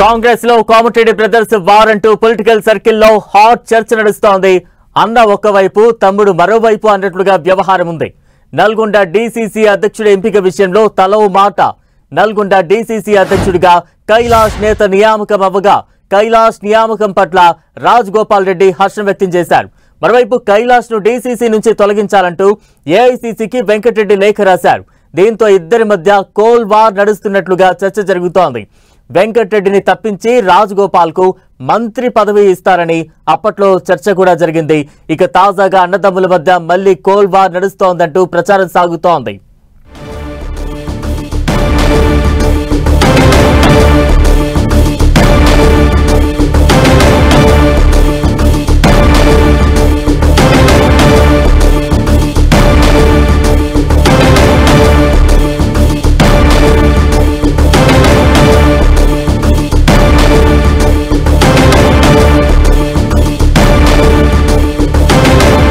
కాంగ్రెస్ లో Komatireddy brothers war అంటూ political circle లో హాట్ చర్చ నడుస్తోంది. అన్న ఒకవైపు తమ్ముడు మరోవైపు అన్నట్లుగా వ్యవహారం ఉంది. నల్గొండ డీసీసీ అధ్యక్షుడి ఎంపిక విషయంలో తలో మాట. నల్గొండ డీసీసీ అధ్యక్షుడిగా కైలాష్ నేత నియామకం అవ్వగా కైలాష్ నియామకం పట్ల రాజగోపాల్ రెడ్డి హర్షం వ్యక్తం చేశారు. మరోవైపు కైలాష్ ను డీసీసీ నుంచి తొలగించాలంటూ ఏఐసీసీకి వెంకటరెడ్డి లేఖ రాశారు. దీంతో ఇద్దరి మధ్య కోల్ వార్ నడుస్తున్నట్లుగా చర్చ జరుగుతోంది. వెంకటరెడ్డిని తప్పించి రాజగోపాల్ కు మంత్రి పదవి ఇస్తారని అప్పట్లో చర్చ కూడా జరిగింది. ఇక తాజాగా అన్నదమ్ముల మధ్య మళ్లీ కోల్ వార్ నడుస్తోందంటూ ప్రచారం సాగుతోంది.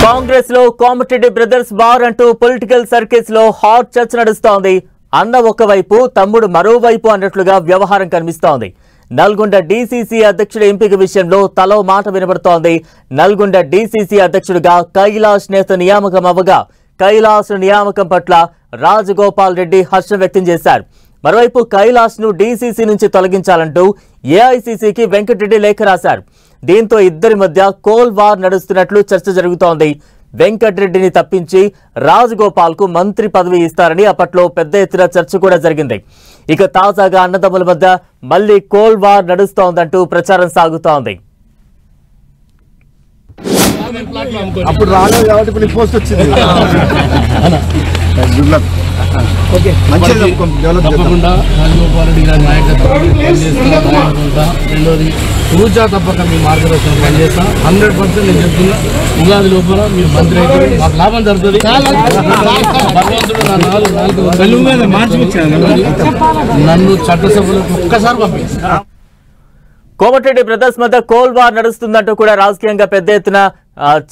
కాంగ్రెస్ లో కోమటిరెడ్డి బ్రదర్స్ వార్ అంటూ పొలిటికల్ సర్కిల్స్ లో హాట్ చర్చ నడుస్తోంది. అన్న ఒకవైపు తమ్ముడు మరోవైపు అన్నట్లుగా వ్యవహారం కనిపిస్తోంది. నల్గొండ డీసీసీ అధ్యక్షుడి ఎంపిక విషయంలో తలో మాట వినబడుతోంది. నల్గొండ డీసీసీ అధ్యక్షుడిగా కైలాష్ నేత నియామకం అవ్వగా కైలాష్ నియామకం పట్ల రాజగోపాల్ రెడ్డి హర్షం వ్యక్తం చేశారు. మరోవైపు కైలాష్ ను డీసీసీ నుంచి తొలగించాలంటూ ఏఐసీసీకి వెంకటరెడ్డి లేఖ రాశారు. దీంతో ఇద్దరి మధ్య కోల్ వార్ నడుస్తున్నట్లు చర్చ జరుగుతోంది. వెంకటరెడ్డిని తప్పించి రాజగోపాల్ కు మంత్రి పదవి ఇస్తారని అప్పట్లో పెద్ద ఎత్తున చర్చ కూడా జరిగింది. ఇక తాజాగా అన్నదమ్ముల మధ్య మళ్లీ కోల్ వార్ నడుస్తోందంటూ ప్రచారం సాగుతోంది. అప్పుడు రాలేదు కాబట్టి ఇప్పుడు పోస్ట్ వచ్చింది. తప్పకుండా రాజగోపాల్ రెడ్డి గారి నాయకత్వం రెండోది పూజా తప్పక మీ మార్గదర్శనం పనిచేస్తా 100% నేను చెప్తున్నా. ఉగాది లోపల మీరు మంత్రి అయితే మాకు లాభం జరుగుతుంది. నన్ను చట్టసభలకు ఒక్కసారి పంపిస్తాను. కోమటిరెడ్డి బ్రదర్స్ మధ్య కోల్ వార్ నడుస్తుందంటూ కూడా రాజకీయంగా పెద్ద ఎత్తున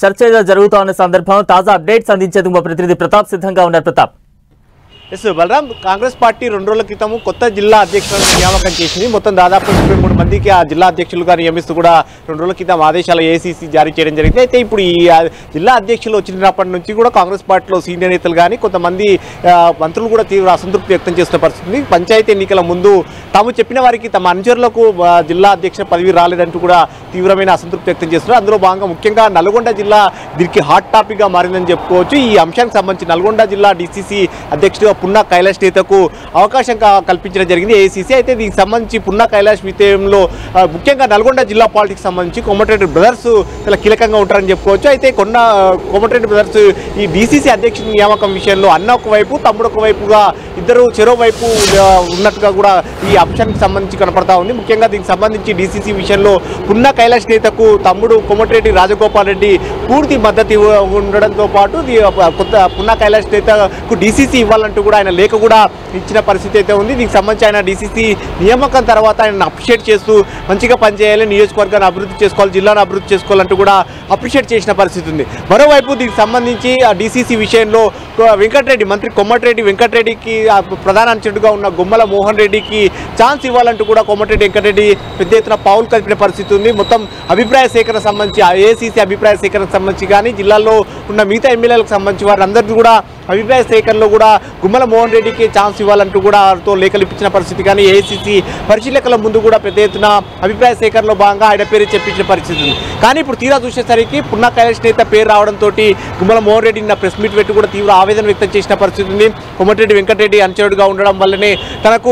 చర్చ జరుగుతోన్న సందర్భం తాజా అప్డేట్స్ అందించేందుకు మా ప్రతినిధి ప్రతాప్ సిద్ధంగా ఉన్నారు. ప్రతాప్. ఎస్ బలరాం, కాంగ్రెస్ పార్టీ 2 రోజుల క్రితం కొత్త జిల్లా అధ్యక్షులను నియామకం చేసింది. మొత్తం దాదాపు 23 మందికి ఆ జిల్లా అధ్యక్షులుగా నియమిస్తూ కూడా 2 రోజుల క్రితం ఆదేశాలు ఏసీసీ జారీ చేయడం జరిగింది. అయితే ఇప్పుడు ఈ జిల్లా అధ్యక్షులు వచ్చినప్పటి నుంచి కూడా కాంగ్రెస్ పార్టీలో సీనియర్ నేతలు కానీ కొంతమంది మంత్రులు కూడా తీవ్ర అసంతృప్తి వ్యక్తం చేస్తున్న పరిస్థితి. పంచాయతీ ఎన్నికల ముందు తాము చెప్పిన వారికి తమ అనుచరులకు జిల్లా అధ్యక్ష పదవి రాలేదంటూ కూడా తీవ్రమైన అసంతృప్తి వ్యక్తం చేస్తున్నారు. అందులో భాగంగా ముఖ్యంగా నల్గొండ జిల్లా దీనికి హాట్ టాపిక్గా మారిందని చెప్పుకోవచ్చు. ఈ అంశానికి సంబంధించి నల్గొండ జిల్లా డీసీసీ అధ్యక్షుడిగా పున్నా కైలాష్ నేతకు అవకాశం కల్పించడం జరిగింది ఏఐసీసీ. అయితే దీనికి సంబంధించి పున్నా కైలాష్ విషయంలో ముఖ్యంగా నల్గొండ జిల్లా పాలిటిక్స్ సంబంధించి కోమటిరెడ్డి బ్రదర్స్ చాలా కీలకంగా ఉంటారని చెప్పుకోవచ్చు. అయితే కోమటిరెడ్డి బ్రదర్స్ ఈ డీసీసీ అధ్యక్షుడి నియామకం విషయంలో అన్న ఒకవైపు తమ్ముడు ఒకవైపుగా ఇద్దరు చెరోవైపు ఉన్నట్టుగా కూడా ఈ అంశానికి సంబంధించి కనపడతా ఉంది. ముఖ్యంగా దీనికి సంబంధించి డీసీసీ విషయంలో పున్నా కైలాష్ నేతకు తమ్ముడు కోమటిరెడ్డి రాజగోపాల్ రెడ్డి పూర్తి మద్దతు ఉండడంతో పాటు కొత్త పున్నా కైలాష్ నేతకు డీసీసీ ఇవ్వాలంటూ కూడా ఆయన లేఖ కూడా ఇచ్చిన పరిస్థితి అయితే ఉంది. దీనికి సంబంధించి ఆయన డీసీసీ నియామకం తర్వాత ఆయన అప్రిషియేట్ చేస్తూ మంచిగా పనిచేయాలి, నియోజకవర్గాన్ని అభివృద్ధి చేసుకోవాలి, జిల్లాను అభివృద్ధి చేసుకోవాలంటూ కూడా అప్రిషియేట్ చేసిన పరిస్థితి ఉంది. మరోవైపు దీనికి సంబంధించి ఆ డీసీసీ విషయంలో వెంకటరెడ్డి మంత్రి కోమటిరెడ్డి వెంకటరెడ్డికి ప్రధాన అనుచరుడుగా ఉన్న గుమ్మల మోహన్ రెడ్డికి ఛాన్స్ ఇవ్వాలంటూ కూడా కోమటిరెడ్డి వెంకటరెడ్డి పెద్ద ఎత్తున పావులు కలిపిన పరిస్థితి ఉంది. మొత్తం అభిప్రాయ సేకరణ సంబంధించి ఏసీసీ అభిప్రాయ సేకరణకు సంబంధించి కానీ జిల్లాలో ఉన్న మిగతా ఎమ్మెల్యేలకు సంబంధించి వారందరినీ కూడా అభిప్రాయ సేకరణలో కూడా గుమ్మల మోహన్ రెడ్డికి ఛాన్స్ ఇవ్వాలంటూ కూడా వారితో లేఖలు ఇప్పించిన పరిస్థితి కానీ ఏఐసీసీ పరిశీలకుల ముందు కూడా పెద్ద ఎత్తున అభిప్రాయ సేకరణలో భాగంగా ఆయన పేరు చెప్పించిన పరిస్థితి ఉంది. కానీ ఇప్పుడు తీరా చూసేసరికి పున్నా కైలాష్ నేత పేరు రావడంతో గుమ్మల మోహన్ రెడ్డి నిన్న ప్రెస్ మీట్ పెట్టి కూడా తీవ్ర ఆవేదన వ్యక్తం చేసిన పరిస్థితి ఉంది. కోమటిరెడ్డి వెంకటరెడ్డి అనుచరుడుగా ఉండడం వల్లనే తనకు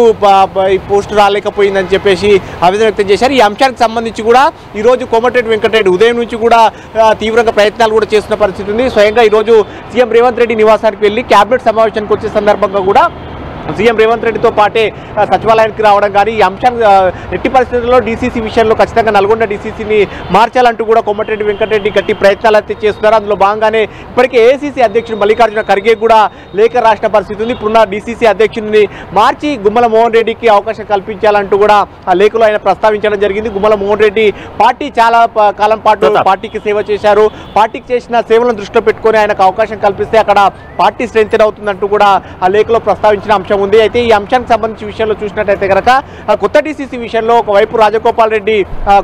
ఈ పోస్టు రాలేకపోయిందని చెప్పేసి ఆవేదన వ్యక్తం చేశారు. ఈ అంశానికి సంబంధించి కూడా ఈరోజు కోమటిరెడ్డి వెంకటరెడ్డి ఉదయం నుంచి కూడా తీవ్రంగా ప్రయత్నాలు కూడా చేస్తున్న పరిస్థితి ఉంది. స్వయంగా ఈరోజు సీఎం రేవంత్ రెడ్డి నివాసానికి వెళ్ళి కేబినెట్ సమావేశానికి వచ్చే సందర్భంగా కూడా సీఎం రేవంత్ రెడ్డితో పాటే సచివాలయానికి రావడం కానీ ఈ అంశాన్ని ఎట్టి పరిస్థితుల్లో డీసీసీ విషయంలో ఖచ్చితంగా నల్గొండ డీసీసీని మార్చాలంటూ కూడా కోమటిరెడ్డి వెంకటరెడ్డి గట్టి ప్రయత్నాలు అయితే చేస్తున్నారు. అందులో భాగంగానే ఇప్పటికే ఏఐసీసీ అధ్యక్షుడు మల్లికార్జున ఖర్గే కూడా లేఖ రాసిన పరిస్థితి ఉంది. ఇప్పుడున్న డీసీసీ అధ్యక్షుడిని మార్చి గుమ్మల మోహన్ రెడ్డికి అవకాశం కల్పించాలంటూ కూడా ఆ లేఖలో ఆయన ప్రస్తావించడం జరిగింది. గుమ్మల మోహన్ రెడ్డి పార్టీ చాలా కాలం పాటు పార్టీకి సేవ చేశారు. పార్టీకి చేసిన సేవలను దృష్టిలో పెట్టుకొని ఆయనకు అవకాశం కల్పిస్తే అక్కడ పార్టీ స్ట్రెంథెన్ అవుతుందంటూ కూడా ఆ లేఖలో ప్రస్తావించిన అంశం అంశం ఉంది. అయితే ఈ అంశానికి సంబంధించి విషయంలో చూసినట్టయితే కనుక కొత్త డీసీసీ విషయంలో ఒకవైపు రాజగోపాల్ రెడ్డి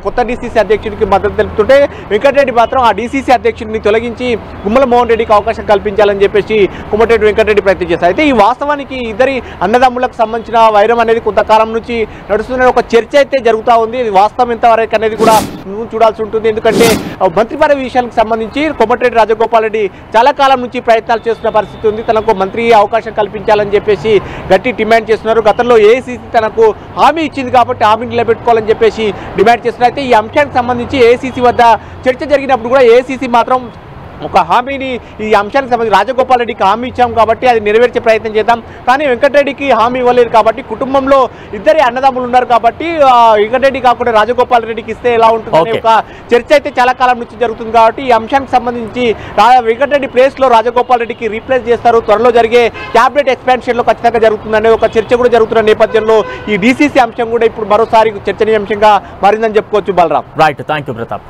కొత్త డీసీసీ అధ్యక్షుడికి మద్దతు తెలుపుతుంటే వెంకటరెడ్డి మాత్రం ఆ డీసీసీ అధ్యక్షుడిని తొలగించి గుమ్మల మోహన్ రెడ్డికి అవకాశం కల్పించాలని చెప్పేసి కోమటిరెడ్డి వెంకటరెడ్డి ప్రయత్నం చేశారు. అయితే ఈ వాస్తవానికి ఇద్దరి అన్నదమ్ములకు సంబంధించిన వైరం అనేది కొంతకాలం నుంచి నడుస్తున్న ఒక చర్చ అయితే జరుగుతూ ఉంది. ఇది వాస్తవం ఎంతవరకు అనేది కూడా చూడాల్సి ఉంటుంది. ఎందుకంటే మంత్రి పదవి విషయానికి సంబంధించి కోమటిరెడ్డి రాజగోపాల్ రెడ్డి చాలా కాలం నుంచి ప్రయత్నాలు చేస్తున్న పరిస్థితి ఉంది. తనకు మంత్రి అవకాశం కల్పించాలని చెప్పేసి గట్టి డిమాండ్ చేస్తున్నారు. గతంలో ఏఐసీసీ తనకు హామీ ఇచ్చింది కాబట్టి హామీని నిలబెట్టుకోవాలని చెప్పేసి డిమాండ్ చేస్తున్నారు. అయితే ఈ అంశానికి సంబంధించి ఏఐసీసీ వద్ద చర్చ జరిగినప్పుడు కూడా ఏఐసీసీ మాత్రం ఒక హామీని ఈ అంశానికి సంబంధించి రాజగోపాల్ రెడ్డికి హామీ ఇచ్చాం కాబట్టి అది నెరవేర్చే ప్రయత్నం చేద్దాం, కానీ వెంకటరెడ్డికి హామీ ఇవ్వలేదు కాబట్టి కుటుంబంలో ఇద్దరి అన్నదమ్ములు ఉన్నారు కాబట్టి వెంకటరెడ్డి కాకుండా రాజగోపాల్ రెడ్డికి ఇస్తే ఎలా ఉంటుంది ఒక చర్చ అయితే చాలా కాలం నుంచి జరుగుతుంది. కాబట్టి ఈ అంశానికి సంబంధించి వెంకటరెడ్డి ప్లేస్ లో రాజగోపాల్ రెడ్డికి రీప్లేస్ చేస్తారు. త్వరలో జరిగే క్యాబినెట్ ఎక్స్పాన్షన్ లో ఖచ్చితంగా జరుగుతుందనే ఒక చర్చ కూడా జరుగుతున్న నేపథ్యంలో ఈ డీసీసీ అంశం కూడా ఇప్పుడు మరోసారి చర్చనీయాంశంగా మారిందని చెప్పుకోవచ్చు. Balram. Right, thank you Pratap.